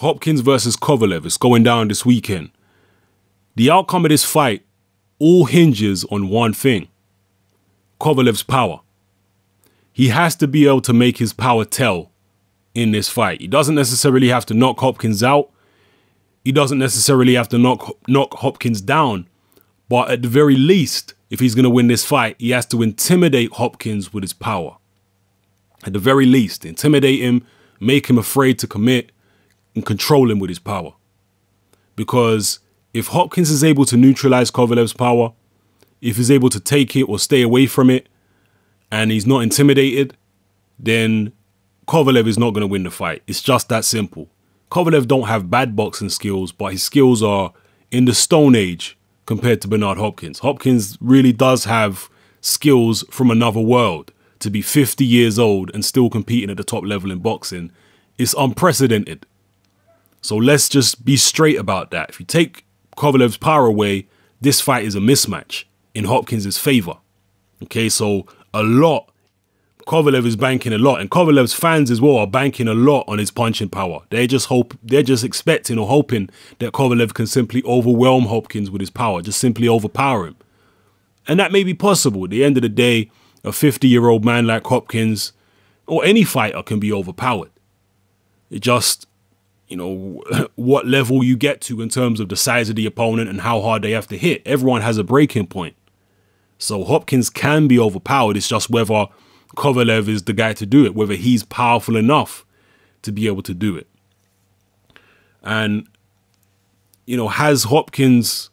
Hopkins versus Kovalev. It's going down this weekend. The outcome of this fight all hinges on one thing. Kovalev's power. He has to be able to make his power tell in this fight. He doesn't necessarily have to knock Hopkins out. He doesn't necessarily have to knock Hopkins down. But at the very least, if he's going to win this fight, he has to intimidate Hopkins with his power. At the very least, intimidate him, make him afraid to commit, and control him with his power. Because if Hopkins is able to neutralize Kovalev's power, if he's able to take it or stay away from it, and he's not intimidated, then Kovalev is not going to win the fight. It's just that simple. Kovalev don't have bad boxing skills, but his skills are in the Stone Age compared to Bernard Hopkins. Hopkins really does have skills from another world. To be 50 years old and still competing at the top level in boxing is unprecedented. So let's just be straight about that. If you take Kovalev's power away, this fight is a mismatch in Hopkins' favor. Okay, so Kovalev is banking a lot, and Kovalev's fans as well are banking a lot on his punching power. They're just expecting or hoping that Kovalev can simply overwhelm Hopkins with his power, just simply overpower him. And that may be possible. At the end of the day, a 50-year-old man like Hopkins or any fighter can be overpowered. It just, what level you get to in terms of the size of the opponent and how hard they have to hit. Everyone has a breaking point. So Hopkins can be overpowered. It's just whether Kovalev is the guy to do it, whether he's powerful enough to be able to do it. And, has Hopkins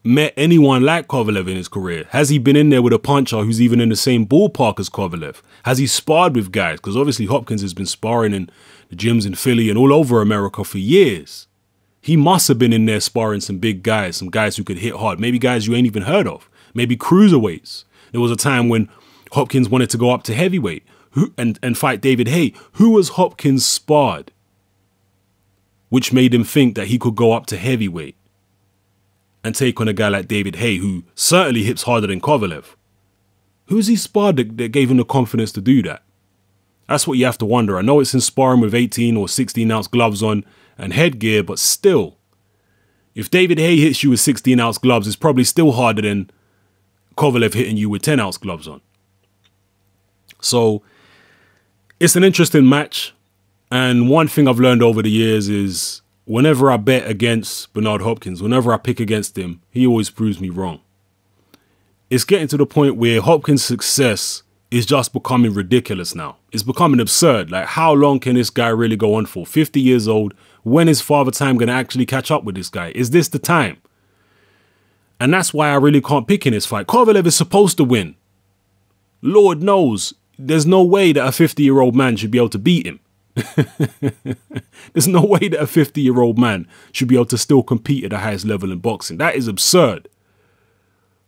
met anyone like Kovalev in his career? Has he been in there with a puncher who's even in the same ballpark as Kovalev? Has he sparred with guys? Because obviously Hopkins has been sparring in the gyms in Philly and all over America for years. He must have been in there sparring some big guys, some guys who could hit hard, maybe guys you ain't even heard of, maybe cruiserweights. There was a time when Hopkins wanted to go up to heavyweight and fight David Haye. Who was Hopkins sparred, which made him think that he could go up to heavyweight and take on a guy like David Haye, who certainly hits harder than Kovalev? Who's he sparred that gave him the confidence to do that? That's what you have to wonder. I know it's in sparring with 18 or 16-ounce gloves on and headgear, but still, if David Haye hits you with 16-ounce gloves, it's probably still harder than Kovalev hitting you with 10-ounce gloves on. So it's an interesting match. And one thing I've learned over the years is whenever I bet against Bernard Hopkins, whenever I pick against him, he always proves me wrong. It's getting to the point where Hopkins' success is just becoming ridiculous now. It's becoming absurd. Like, how long can this guy really go on for? 50 years old. When is Father Time going to actually catch up with this guy? Is this the time? And that's why I really can't pick in this fight. Kovalev is supposed to win. Lord knows, there's no way that a 50-year-old man should be able to beat him. There's no way that a 50-year-old man should be able to still compete at the highest level in boxing. That is absurd.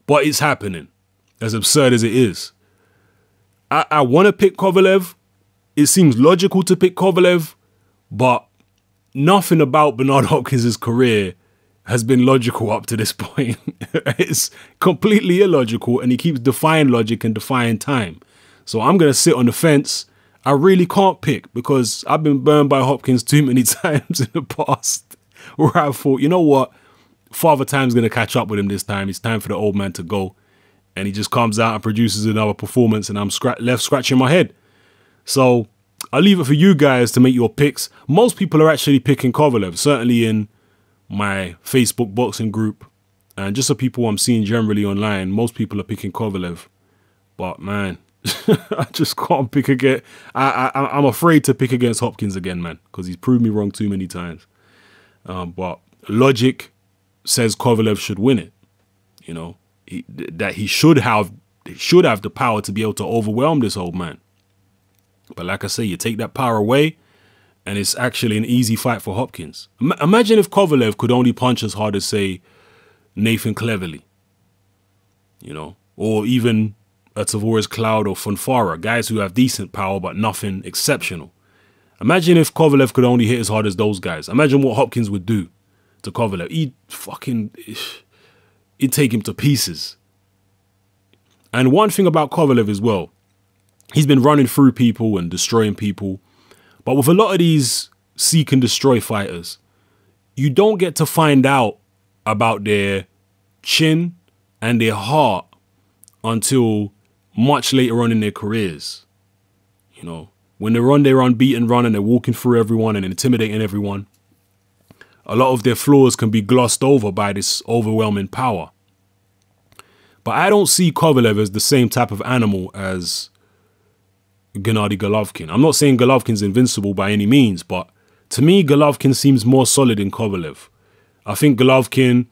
But it's happening. As absurd as it is. I want to pick Kovalev. It seems logical to pick Kovalev, but nothing about Bernard Hopkins' career has been logical up to this point. It's completely illogical, and he keeps defying logic and defying time. So I'm going to sit on the fence. I really can't pick because I've been burned by Hopkins too many times in the past where I thought, you know what? Father Time's going to catch up with him this time. It's time for the old man to go. And he just comes out and produces another performance, and I'm left scratching my head. So I'll leave it for you guys to make your picks. Most people are actually picking Kovalev, certainly in my Facebook boxing group. And just the people I'm seeing generally online, most people are picking Kovalev. But man, I just can't pick again. I'm afraid to pick against Hopkins again, man, because he's proved me wrong too many times. But logic says Kovalev should win it. You know, that he should have the power to be able to overwhelm this old man. But like I say, you take that power away, and it's actually an easy fight for Hopkins. Imagine if Kovalev could only punch as hard as, say, Nathan Cleverly, you know, or even a Tavoris Cloud or Fonfara, guys who have decent power but nothing exceptional. Imagine if Kovalev could only hit as hard as those guys. Imagine what Hopkins would do to Kovalev. He'd take him to pieces. And one thing about Kovalev as well, he's been running through people and destroying people. But with a lot of these seek and destroy fighters, you don't get to find out about their chin and their heart until much later on in their careers. You know, when they're on their unbeaten run and they're walking through everyone and intimidating everyone, a lot of their flaws can be glossed over by this overwhelming power. But I don't see Kovalev as the same type of animal as Gennady Golovkin. I'm not saying Golovkin's invincible by any means, but to me, Golovkin seems more solid than Kovalev. I think Golovkin,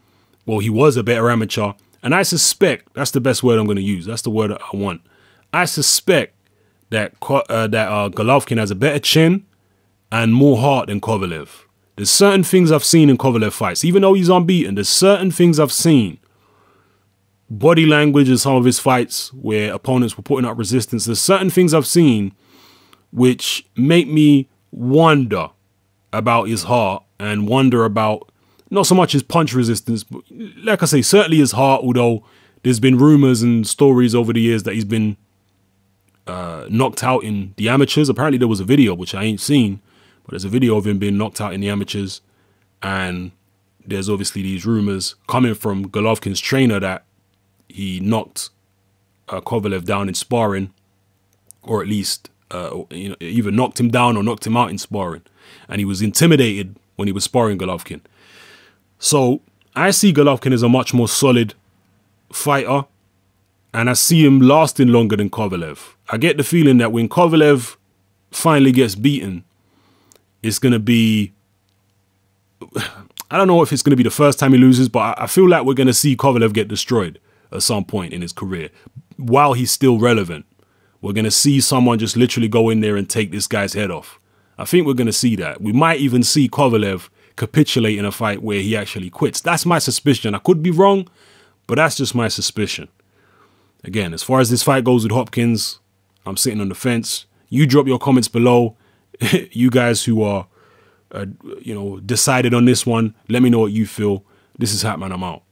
well, he was a better amateur, and I suspect, that's the best word I'm going to use, that's the word I want. I suspect that Golovkin has a better chin and more heart than Kovalev. There's certain things I've seen in Kovalev fights, even though he's unbeaten, there's certain things I've seen. Body language in some of his fights where opponents were putting up resistance. There's certain things I've seen which make me wonder about his heart and wonder about not so much his punch resistance, but like I say, certainly his heart, although there's been rumors and stories over the years that he's been knocked out in the amateurs. Apparently there was a video, which I ain't seen, but there's a video of him being knocked out in the amateurs. And there's obviously these rumors coming from Golovkin's trainer that he knocked Kovalev down in sparring, or at least either knocked him down or knocked him out in sparring. And he was intimidated when he was sparring Golovkin. So I see Golovkin as a much more solid fighter, and I see him lasting longer than Kovalev. I get the feeling that when Kovalev finally gets beaten, it's going to be, I don't know if it's going to be the first time he loses, but I feel like we're going to see Kovalev get destroyed at some point in his career while he's still relevant. We're going to see someone just literally go in there and take this guy's head off. I think we're going to see that. We might even see Kovalev capitulate in a fight where he actually quits. That's my suspicion. I could be wrong, but that's just my suspicion. Again, as far as this fight goes with Hopkins, I'm sitting on the fence. You drop your comments below. You guys who are, decided on this one, let me know what you feel. This is Hatman. I'm out.